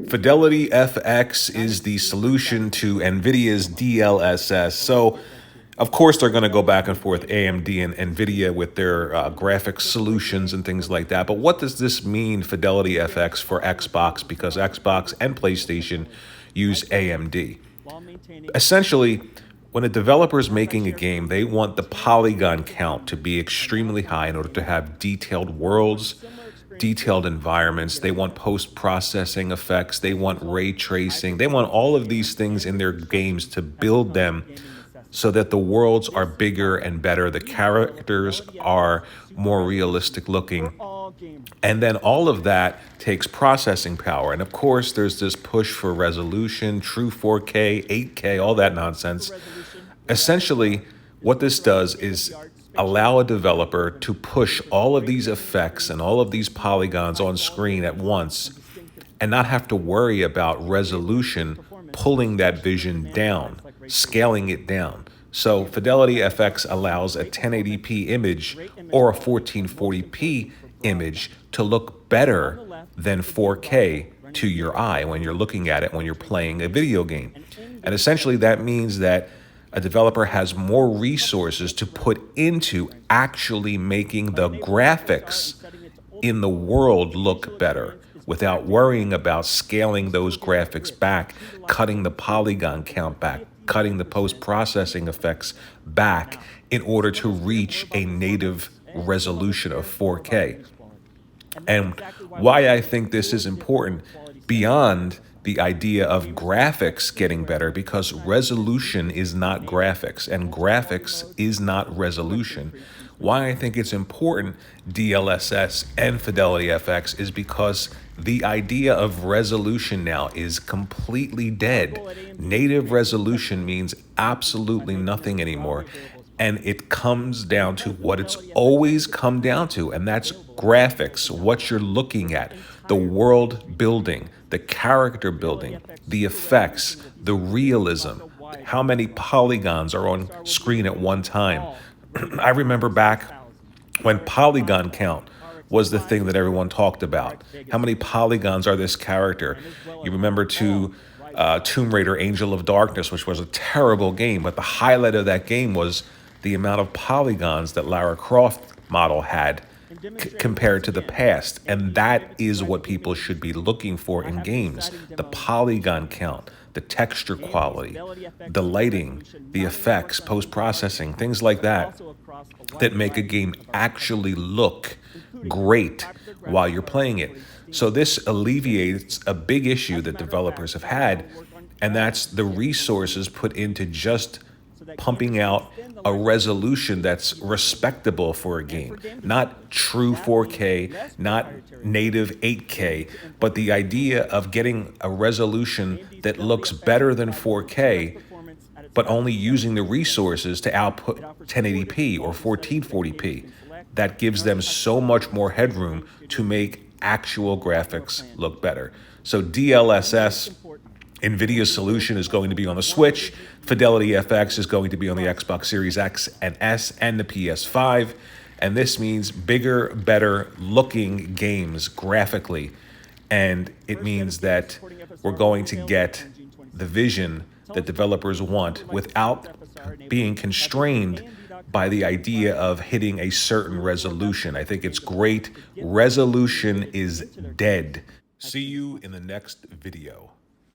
FidelityFX is the solution to NVIDIA's DLSS. So, of course, they're going to go back and forth, AMD and NVIDIA, with their graphics solutions and things like that. But what does this mean, FidelityFX, for Xbox? Because Xbox and PlayStation use AMD. Essentially, when a developer is making a game, they want the polygon count to be extremely high in order to have detailed worlds, detailed environments. They want post-processing effects. They want ray tracing. They want all of these things in their games to build them so that the worlds are bigger and better. The characters are more realistic looking. And then all of that takes processing power. And of course, there's this push for resolution, true 4K, 8K, all that nonsense. Essentially, what this does is allow a developer to push all of these effects and all of these polygons on screen at once and not have to worry about resolution pulling that vision down, scaling it down. So FidelityFX allows a 1080p image or a 1440p image to look better than 4K to your eye when you're looking at it when you're playing a video game. And essentially that means that a developer has more resources to put into actually making the graphics in the world look better without worrying about scaling those graphics back, cutting the polygon count back, cutting the post-processing effects back in order to reach a native resolution of 4K. And why I think this is important beyond the idea of graphics getting better, because resolution is not graphics and graphics is not resolution. Why I think it's important, DLSS and FidelityFX, is because the idea of resolution now is completely dead. Native resolution means absolutely nothing anymore. And it comes down to what it's always come down to, and that's graphics, what you're looking at, the world building, the character building, the effects, the realism, how many polygons are on screen at one time. I remember back when polygon count was the thing that everyone talked about. How many polygons are this character? You remember Tomb Raider Angel of Darkness, which was a terrible game, but the highlight of that game was the amount of polygons that Lara Croft model had compared to the past. And that is what people should be looking for in games. The polygon count, the texture quality, the lighting, the effects, post-processing, things like that, that make a game actually look great while you're playing it. So this alleviates a big issue that developers have had, and that's the resources put into just pumping out a resolution that's respectable for a game. Not true 4K, not native 8K, but the idea of getting a resolution that looks better than 4K, but only using the resources to output 1080p or 1440p. That gives them so much more headroom to make actual graphics look better. So DLSS, NVIDIA's solution, is going to be on the Switch. FidelityFX is going to be on the Xbox Series X and S and the PS5. And this means bigger, better looking games graphically. And it means that we're going to get the vision that developers want without being constrained by the idea of hitting a certain resolution. I think it's great. Resolution is dead. See you in the next video.